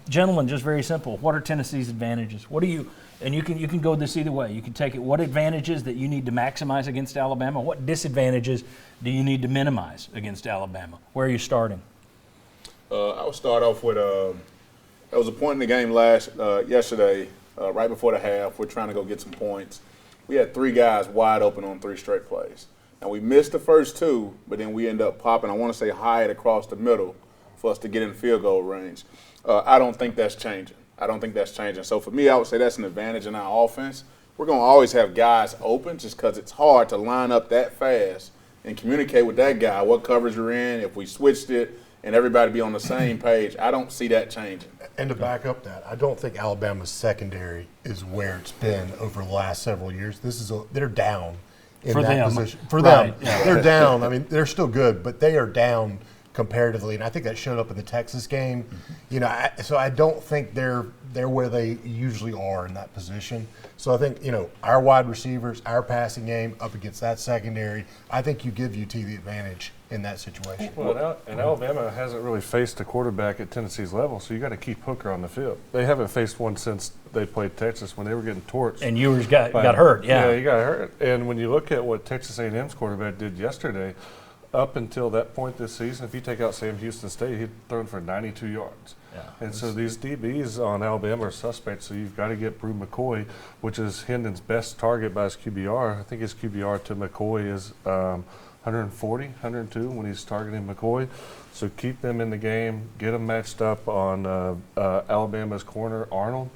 Gentlemen, just very simple. What are Tennessee's advantages? What do you? And you can go this either way. You can take it. What advantages that you need to maximize against Alabama? What disadvantages do you need to minimize against Alabama? Where are you starting? I would start off with there was a point in the game yesterday, right before the half. We're trying to go get some points. We had 3 guys wide open on 3 straight plays. And we missed the first 2, but then we end up popping, I want to say, high across the middle for us to get in field goal range. I don't think that's changing. So for me, I would say that's an advantage in our offense. We're going to always have guys open just because it's hard to line up that fast and communicate with that guy what coverage you're in. If we switched it and everybody be on the same page, I don't see that changing. And to back up that, I don't think Alabama's secondary is where it's been over the last several years. They're down in that position. For them, yeah. They're down. I mean, they're still good, but they are down comparatively, and I think that showed up in the Texas game. Mm-hmm. So I don't think they're where they usually are in that position. So I think, our wide receivers, our passing game up against that secondary, I think you give UT the advantage in that situation. Well, and Alabama hasn't really faced a quarterback at Tennessee's level, so you got to keep Hooker on the field. They haven't faced one since they played Texas when they were getting torched. And Ewers got hurt, yeah. Yeah, he got hurt. And when you look at what Texas A&M's quarterback did yesterday, up until that point this season, if you take out Sam Houston State, he'd thrown for 92 yards. Yeah, and so these DBs on Alabama are suspects, so you've got to get Brew McCoy, which is Hendon's best target by his QBR. I think his QBR to McCoy is 140, 102 when he's targeting McCoy. So keep them in the game, get them matched up on Alabama's corner, Arnold.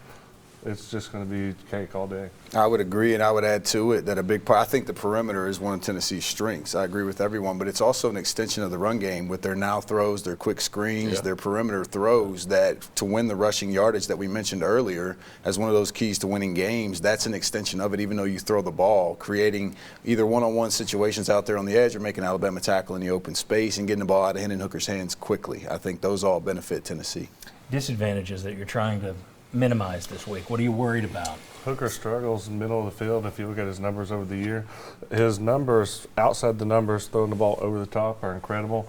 It's just going to be cake all day. I would agree, and I would add to it that a big part, I think the perimeter is one of Tennessee's strengths. I agree with everyone, but it's also an extension of the run game with their now throws, their quick screens, their perimeter throws that to win the rushing yardage that we mentioned earlier as one of those keys to winning games, that's an extension of it, even though you throw the ball, creating either one-on-one situations out there on the edge or making Alabama tackle in the open space and getting the ball out of Hendon Hooker's hands quickly. I think those all benefit Tennessee. Disadvantages that you're trying to minimize this week. What are you worried about? Hooker struggles in the middle of the field. If you look at his numbers over the year, his numbers outside the numbers, throwing the ball over the top, are incredible.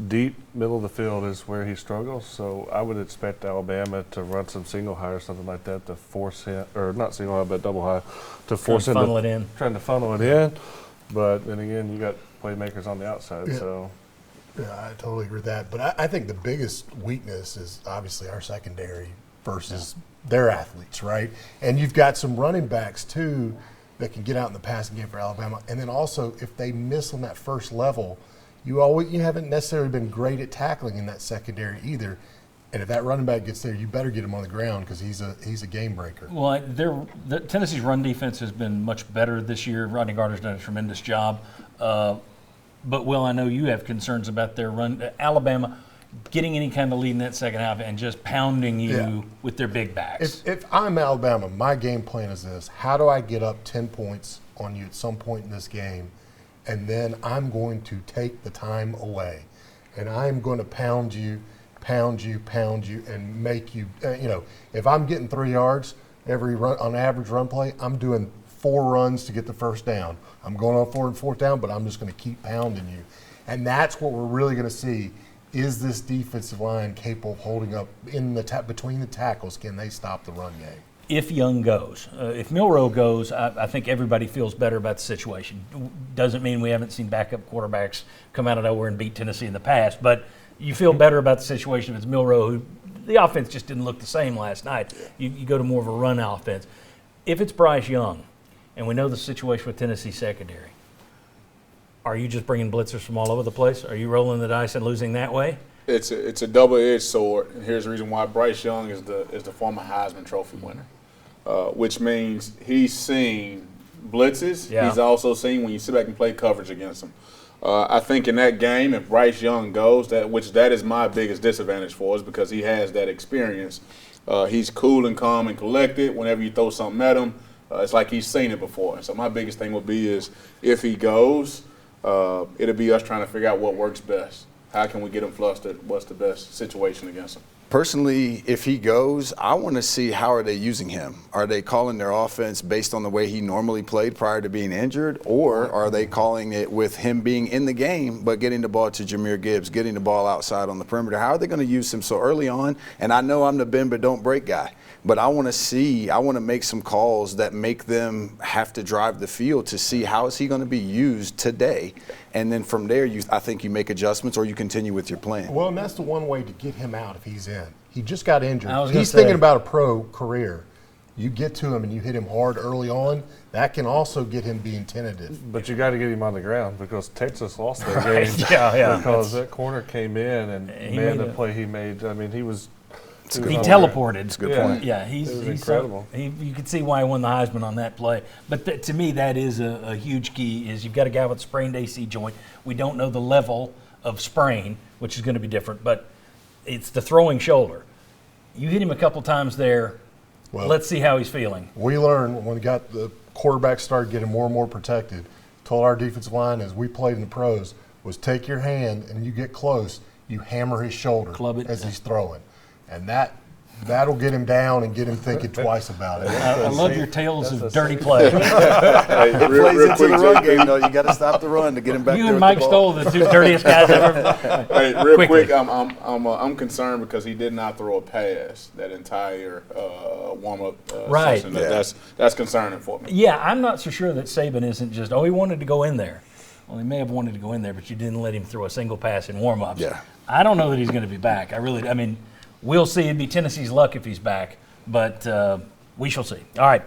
Deep middle of the field is where he struggles. So I would expect Alabama to run some single high or something like that to force him, or not single high, but double high, to force him to funnel it in. Trying to funnel it in, but then again, you got playmakers on the outside. Yeah. So. Yeah, I totally agree with that. But I think the biggest weakness is obviously our secondary versus their athletes, right? And you've got some running backs, too, that can get out in the passing game for Alabama. And then also, if they miss on that first level, you haven't necessarily been great at tackling in that secondary either. And if that running back gets there, you better get him on the ground because he's a game breaker. Well, Tennessee's run defense has been much better this year. Rodney Gardner's done a tremendous job. But, Will, I know you have concerns about their run. Alabama getting any kind of lead in that second half and just pounding you with their big backs. If I'm Alabama, my game plan is this. How do I get up 10 points on you at some point in this game? And then I'm going to take the time away. And I'm going to pound you, and make you, if I'm getting 3 yards every run on average run play, I'm doing 4 runs to get the first down. I'm going on 4th and 4th down, but I'm just going to keep pounding you. And that's what we're really going to see. Is this defensive line capable of holding up in between the tackles? Can they stop the run game? If Young goes, if Milroe goes, I think everybody feels better about the situation. Doesn't mean we haven't seen backup quarterbacks come out of nowhere and beat Tennessee in the past, but you feel better about the situation if it's Milroe, who the offense just didn't look the same last night. You go to more of a run offense. If it's Bryce Young, and we know the situation with Tennessee secondary, are you just bringing blitzers from all over the place? Are you rolling the dice and losing that way? It's a double-edged sword, and here's the reason why. Bryce Young is the former Heisman Trophy winner, which means he's seen blitzes. Yeah. He's also seen when you sit back and play coverage against them. I think in that game, if Bryce Young goes, that is my biggest disadvantage for us because he has that experience. He's cool and calm and collected. Whenever you throw something at him, it's like he's seen it before. So my biggest thing would be is if he goes, it'll be us trying to figure out what works best. How can we get him flustered? What's the best situation against him? Personally, if he goes, I want to see how are they using him. Are they calling their offense based on the way he normally played prior to being injured, or are they calling it with him being in the game but getting the ball to Jahmyr Gibbs, getting the ball outside on the perimeter? How are they going to use him so early on? And I know I'm the bend but don't break guy, but I want to make some calls that make them have to drive the field to see how is he going to be used today. And then from there, I think you make adjustments or you continue with your plan. Well, and that's the one way to get him out if he's in. He just got injured. I was gonna He's say. thinking about a pro career. You get to him and you hit him hard early on, that can also get him being tentative. But you got to get him on the ground because Texas lost their Right. game Yeah. because that corner came in and He man, made the a- play he made. I mean, he was. He was on teleported. That's a good Yeah. point. Yeah, It was he's incredible. You could see why he won the Heisman on that play. But to me, that is a huge key. Is you've got a guy with a sprained AC joint. We don't know the level of sprain, which is going to be different. But it's the throwing shoulder. You hit him a couple times there. Well, Let's see how he's feeling. We learned when we got the quarterback started getting more and more protected, told our defensive line as we played in the pros, was take your hand and you get close, you hammer his shoulder Club it. as he's throwing. And that'll get him down and get him thinking twice about it. I love your tales That's of a dirty safe- play. Hey, It real plays into quick, the run JP. game, though. You got to stop the run to get him back You there and with Mike the ball. Stoll, the two dirtiest guys ever. Hey, real Quickly. quick, I'm concerned because he did not throw a pass that entire warm-up Right. session. Yeah. That's concerning for me. Yeah, I'm not so sure that Saban isn't just, he wanted to go in there. Well, he may have wanted to go in there, but you didn't let him throw a single pass in warm-ups. Yeah. I don't know that he's going to be back. I mean, we'll see. It'd be Tennessee's luck if he's back, but we shall see. All right,